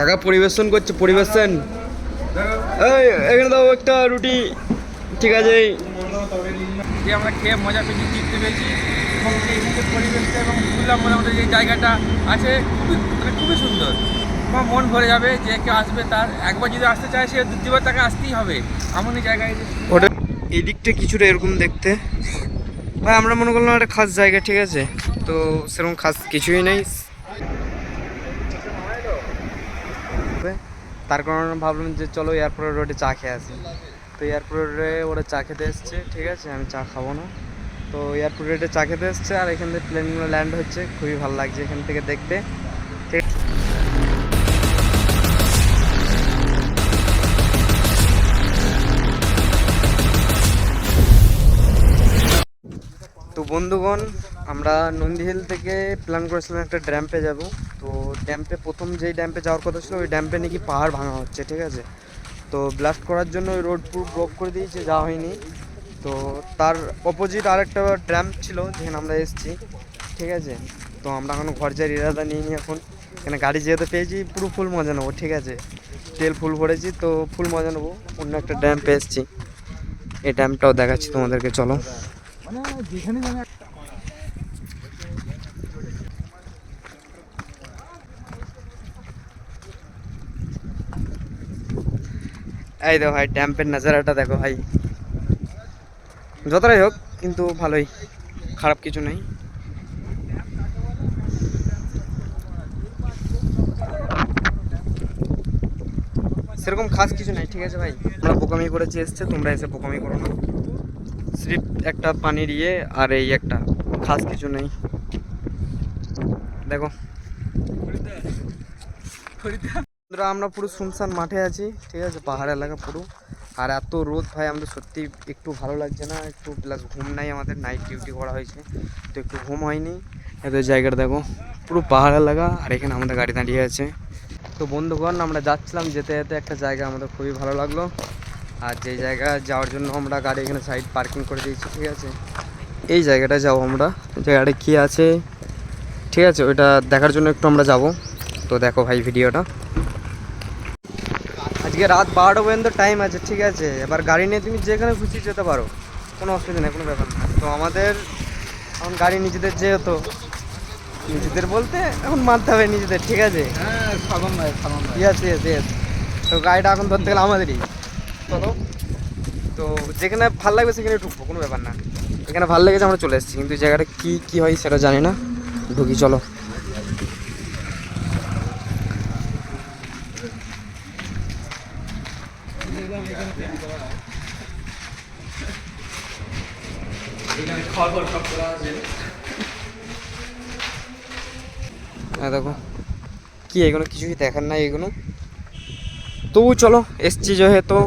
কাকা পরিবেশন করছে পরিবেশন। এই এখানে দাও একটা রুটি। ঠিক আছে। যে আমরা খেয়ে মজা পেয়েছি, তৃপ্তি পেয়েছি এবং যে পরিবেশটা এবং খুললাম মোটামুটি যে জায়গাটা আছে খুবই সুন্দর। আমার মন ভরে যাবে, যে কেউ আসবে তার একবার যদি আসতে চায় সে দ্বিতীয়বার তাকে আসতেই হবে এমনই জায়গায়। ওটা এই দিকটা কিছুটা এরকম দেখতে ভাই, আমরা মনে করলাম একটা খাস জায়গা, ঠিক আছে, তো সেরকম খাস কিছুই নেই। তার কারণে ভাবলাম যে চলো এয়ারপোর্ট রোডে চা খেয়ে আসি। তো এয়ারপোর্ট রোডে ওরা চা খেতে এসছে, ঠিক আছে, আমি চা খাবো না। তো এয়ারপোর্ট রোডে চা খেতে এসছে আর এখান থেকে প্লেনগুলো ল্যান্ড হচ্ছে, খুবই ভালো লাগছে এখান থেকে দেখতে। ঠিক তো বন্ধুগণ, আমরা নন্দীহিল থেকে প্ল্যান করেছিলাম একটা ড্যাম্পে যাব। তো ড্যাম্পে প্রথম যেই ড্যাম্পে যাওয়ার কথা ছিল ওই ড্যাম্পে নাকি পাহাড় ভাঙা হচ্ছে, ঠিক আছে। তো ব্লাস্ট করার জন্য ওই রোড পুরো ব্লক করে দিয়েছে, যাওয়া হয়নি। তো তার অপোজিট আরেকটা ড্যাম্প ছিল যেখানে আমরা এসেছি, ঠিক আছে। তো আমরা এখন ঘর যাই ইরাদা নিয়ে নিই এখন। এখানে গাড়ি যেহেতু পেয়েছি পুরো ফুল মজা নেবো, ঠিক আছে, তেল ফুল ভরেছি তো ফুল মজা নেবো। অন্য একটা ড্যাম্পে এসেছি, এই ড্যাম্পটাও দেখাচ্ছি তোমাদেরকে, চলো। এই দেখো ভাই, ড্যাম্পের নাজারাটা দেখো ভাই, যতটাই হোক কিন্তু ভালোই, খারাপ কিছু নেই। সেরকম খাস কিছু নাই, ঠিক আছে ভাই, আমরা বোকামি করেছি এসছে, তোমরা এসে বোকামি করো না। স্লিপ একটা পানির ইয়ে আর এই একটা, খাস কিছু নেই। দেখো আমরা পুরো শুনশান মাঠে আছি, ঠিক আছে, পাহাড় এলাকা পুরো। আর এত রোদ ভাই, আমাদের সত্যি একটু ভালো লাগছে না, একটু প্লাস ঘুম নাই, আমাদের নাইট ডিউটি করা হয়েছে তো একটু ঘুম হয়নি। এদের জায়গাটা দেখো পুরো পাহাড় এলাকা আর এখানে আমাদের গাড়ি দাঁড়িয়ে আছে। তো বন্ধুগণ, আমরা যাচ্ছিলাম, যেতে যেতে একটা জায়গা আমাদের খুবই ভালো লাগলো। আর যেই জায়গা যাওয়ার জন্য আমরা গাড়ি এখানে সাইড পার্কিং করে দিয়েছি, ঠিক আছে, এই জায়গাটা যাবো আমরা। জায়গাটা কী আছে, ঠিক আছে, ওইটা দেখার জন্য একটু আমরা যাব। তো দেখো ভাই ভিডিওটা। আজকে রাত 12টা পর্যন্ত টাইম আছে, ঠিক আছে, এবার গাড়ি নিয়ে তুমি যেখানে খুশি যেতে পারো, কোনো অসুবিধা নেই, কোনো ব্যাপার না। তো আমাদের এখন গাড়ি নিজেদের যেহেতু, নিজেদের বলতে এখন মানতে হবে নিজেদের, ঠিক আছে, ইয়েস ইয়েস ইয়েস। তো গাড়িটা এখন ধরতে গেলে আমাদেরই, চলো। তো যেখানে ভালো লাগবে সেখানে ঢুকবো, কোনো ব্যাপার না। এখানে ভালো লেগেছে আমরা চলে এসেছি, কিন্তু জায়গাটা কী হয় সেটা জানি না, ঢুকি চলো। হ্যাঁ দেখো কি এগুলো, কিছুই দেখার নাই এগুলো, তবু চলো এসছি যেহেতু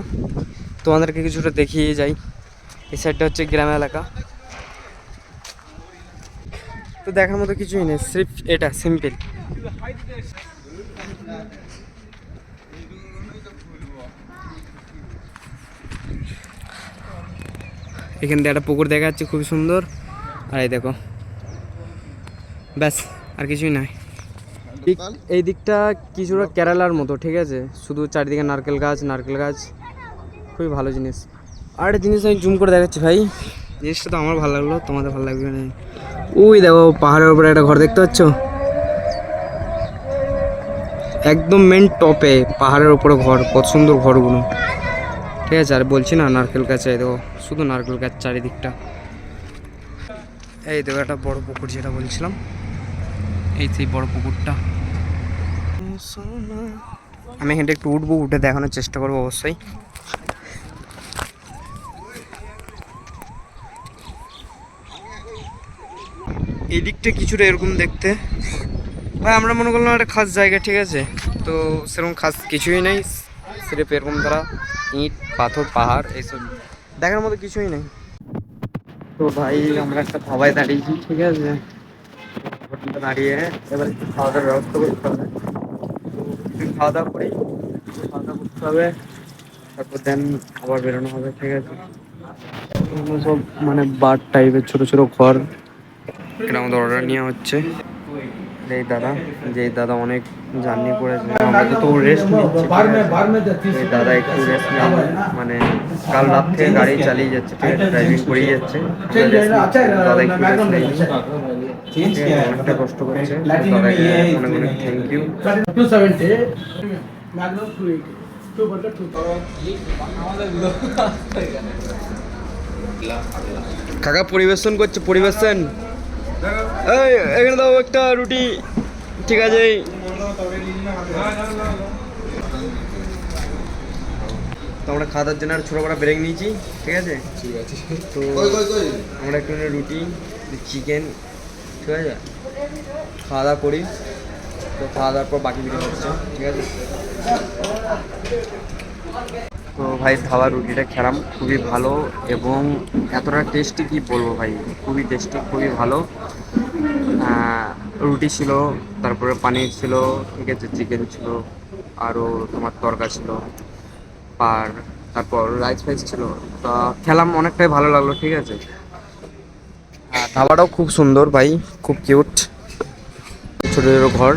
তোমাদেরকে কিছুটা দেখিয়ে যাই। এই সাইডটা হচ্ছে গ্রাম এলাকা, তো দেখার মতো কিছুই নেই, সির্ফ এটা সিম্পল। এখান থেকে একটা পুকুর দেখা যাচ্ছে খুবই সুন্দর, আর এই দেখো ব্যাস, আর কিছুই নাই। এই দিকটা কিছুটা কেরালার মতো, ঠিক আছে, শুধু চারিদিকে নারকেল গাছ নারকেল গাছ, খুবই ভালো জিনিস। আর একটা জিনিস আমি জুম করে দেখাচ্ছি ভাই, জিনিসটা তো আমার ভালো লাগলো, তোমাদের ভালো লাগবে না। ওই দেখো পাহাড়ের উপরে একটা ঘর দেখতে পাচ্ছ, একদম মেন টপে পাহাড়ের উপরে ঘর, কত সুন্দর ঘরগুলো, ঠিক আছে। আর বলছি না নারকেল গাছ, এই দেখো শুধু নারকেল গাছ চারিদিকটা। এই দেখো একটা বড় পুকুর যেটা বলছিলাম, এই সেই বড় পুকুরটা। আমি এখানটা একটু উঠবো, উঠে দেখানোর চেষ্টা করবো অবশ্যই। এই দিকটা কিছুটা এরকম দেখতে ভাই, আমরা মনে করলাম একটা খাস জায়গা, ঠিক আছে, তো সেরকম খাস কিছুই নেই, সির্ফ এরকম দ্বারা ইট পাথর পাহাড় এইসব, দেখার মতো কিছুই নেই। তো ভাই আমরা একটা ধাবায় দাঁড়িয়েছি, ঠিক আছে, হোটেলটা দাঁড়িয়ে এবার একটু খাওয়া দাওয়ার ব্যবস্থা করতে হবে। তো খাওয়া দাওয়া করি, খাওয়া দাওয়া করতে হবে, তারপর দেন আবার বেরোনো হবে, ঠিক আছে। এগুলো সব মানে বার টাইপের ছোটো ছোটো ঘর, এখানে আমাদের অর্ডার নেওয়া হচ্ছে, এই দাদা অনেক জার্নি করেছে, আমরা তো রেস্ট নিচ্ছি, ঠিক আছে? এই দাদা একটু রেস্ট নেই, মানে কাল রাত থেকে গাড়ি চালিয়ে যাচ্ছে, ঠিক আছে, ড্রাইভিং করেই যাচ্ছে। আমরা rest নিচ্ছি, দাদা একটু রেস্ট নেই, ঠিক আছে? অনেকটা কষ্ট করছে, তো দাদাকে অনেক অনেক থ্যাংক ইউ। 270 Magnum 280 2 burger 2 কাকা পরিবেশন করছে, পরিবেশন। এই এখানে দাও একটা রুটি, ঠিক আছে? তো আমরা খাওয়া দাওয়ার জন্য একটা ছোটো বড় ব্রেক নিয়েছি, ঠিক আছে? তো আমরা একটু রুটি চিকেন, ঠিক আছে, খাওয়া দাওয়া করি। তো খাওয়া দাওয়ার পর বাকি ভিডিও হচ্ছে, ঠিক আছে? তো ভাই ধাবার রুটিটা খেলাম, খুবই ভালো এবং এতটা টেস্টি কি বলবো ভাই, খুবই টেস্টি, খুবই ভালো। রুটি ছিল, তারপরে পানির ছিল, ঠিক আছে, চিকেন ছিল, আরও তোমার তরকা ছিল, আর তারপর রাইস ফাইস ছিল। তা খেলাম, অনেকটাই ভালো লাগলো, ঠিক আছে? ধাবাটাও খুব সুন্দর ভাই, খুব কিউট, ছোটো ছোটো ঘর,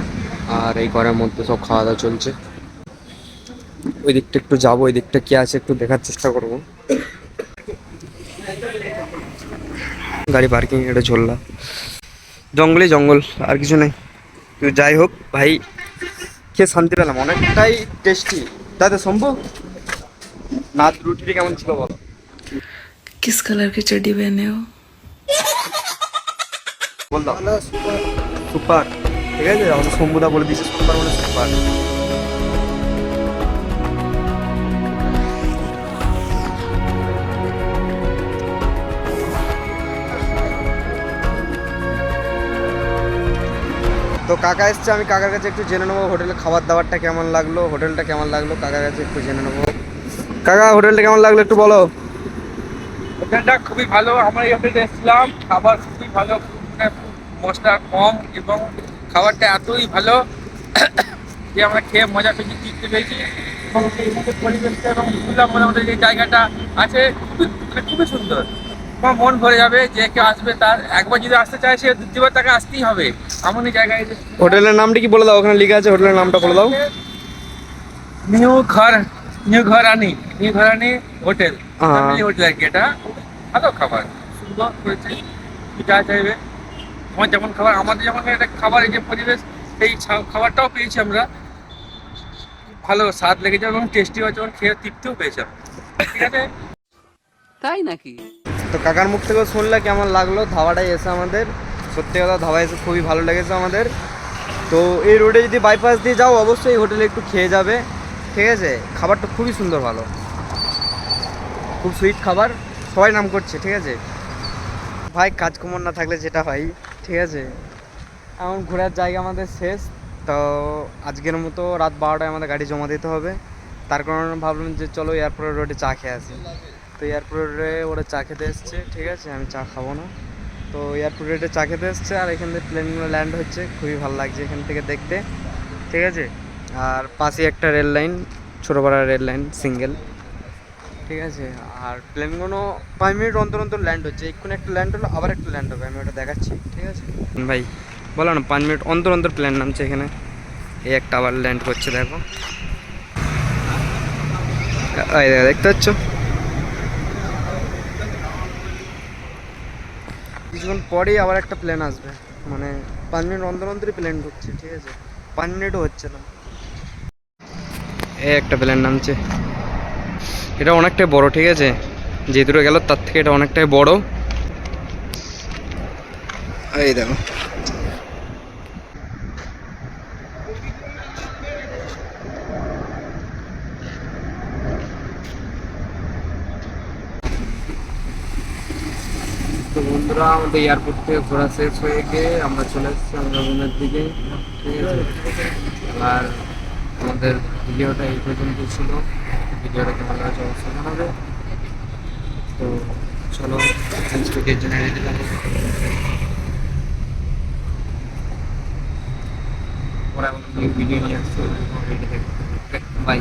আর এই ঘরের মধ্যে সব খাওয়া দাওয়া চলছে। ওই দিকটা একটু যাবো, ওই দিকটা কি আছে একটু দেখার চেষ্টা করব। গাড়ি পার্কিং, এটা ঝোল্লা, জঙ্গলই জঙ্গল, আর কিছু নেই। তো যাই হোক ভাই, খেয়ে শান্তি পেলাম, অনেকটাই টেস্টি। দাদা শম্ভু, নাথ রুটিটা কেমন ছিল বলো? किस कलर की चड्डी पहने हो? বল দাও। সুপার, ঠিক আছে, আমাদের শম্ভুদা বলে দিয়েছে সুপার মানে সুপার। তো কাকা এসছে, আমি কাকার কাছে একটু জেনে নেবো হোটেলে খাবার দাবারটা কেমন লাগলো, হোটেলটা কেমন লাগলো, কাকার কাছে একটু জেনে নেবো। কাকা হোটেলটা কেমন লাগলো একটু বলো। হোটেলটা খুবই ভালো, আমরা এই হোটেলে এসেছিলাম, খাবার খুবই ভালো, মানে খুব মশলা কম এবং খাবারটা এতই ভালো যে আমরা খেয়ে মজা পেয়েছি, তৃপ্তি পেয়েছি। এবং এইখানে পরিবেশটা এবং খোলা মোটামুটি যে জায়গাটা আছে খুবই সুন্দর। আমার মন ভরে যাবে, যে কেউ আসবে তার একবার যদি আসতে চায় সে দ্বিতীয়বার তাকে আসতেই হবে, এমনই জায়গায়। হোটেলের নামটা কি বলে দাও, ওখানে লেখা আছে হোটেলের নামটা বলে দাও। নিউ ঘরানি হোটেল, ফ্যামিলি হোটেল আর কি। এটা ভালো খাবার, সুন্দর করেছে, যা চাইবে তোমার যেমন খাবার, আমাদের যেমন একটা খাবার, এই যে পরিবেশ, এই খাবারটাও পেয়েছি আমরা, ভালো স্বাদ লেগেছে এবং টেস্টি হয়েছে এবং খেয়ে তৃপ্তিও পেয়েছিলাম, ঠিক আছে? তাই নাকি? তো কাকার মুখ থেকে শুনলে কেমন লাগলো ধাবাটায় এসে আমাদের? সত্যি কথা ধাবায় এসে খুবই ভালো লেগেছে আমাদের। তো এই রোডে যদি বাইপাস দিয়ে যাও অবশ্যই এই হোটেলে একটু খেয়ে যাবে, ঠিক আছে? খাবারটা খুবই সুন্দর, ভালো, খুব সুইট খাবার, সবাই নাম করছে, ঠিক আছে ভাই? কাজকর্ম না থাকলে যেটা হয়, ঠিক আছে? এমন ঘোরার জায়গা আমাদের শেষ। তো আজকের মতো রাত 12টায় আমাদের গাড়ি জমা দিতে হবে, তার কারণে ভাবলাম যে চলো এয়ারপোর্ট রোডে চা খেয়ে আসি। তো এয়ারপোর্ট রোডে ওরা চা খেতে এসছে, ঠিক আছে, আমি চা খাবো না। তো এয়ারপোর্ট রোডে চা খেতে এসছে, আর এখান থেকে প্লেনগুলো ল্যান্ড হচ্ছে, খুবই ভালো লাগছে এখান থেকে দেখতে, ঠিক আছে? আর পাশে একটা rail line, Chhotopara rail line single, ঠিক আছে? আর প্লেনগুলো 5 মিনিট অন্তর অন্তর ল্যান্ড হচ্ছে, এক্ষুনি একটা ল্যান্ড হলো, আবার একটা ল্যান্ড হবে, আমি ওটা দেখাচ্ছি, ঠিক আছে ভাই? বলো না, 5 মিনিট অন্তর অন্তর প্লেন নামছে এখানে, এই একটা আবার ল্যান্ড করছে, দেখো, এই দেখতে পাচ্ছ? কিছুক্ষণ পরেই আবার একটা প্লেন আসবে, মানে 5 মিনিট অন্তর অন্তরই প্লেন ঢুকছে, ঠিক আছে? 5 মিনিটও হচ্ছে না, এই একটা প্লেন নামছে। এটা অনেকটাই বড়, ঠিক আছে, যে দূরে গেল তার থেকে এটা অনেকটাই বড়। এই দেখো, তো বন্ধুরা আমাদের এয়ারপোর্ট থেকে ঘোরা শেষ হয়ে গিয়ে আমরা চলে এসেছি আমরা রুমের দিকে, ঠিক আছে? আর আমাদের ভিডিওটা এই পর্যন্ত ছিল, ভিডিওটা কেমন লাগছে অবশ্যই জানাবে। তো চলো ফেসবুকের জন্য রেডি থাকো, পরে ভিডিও নিয়ে আসছি, রেডি থাকো, বাই।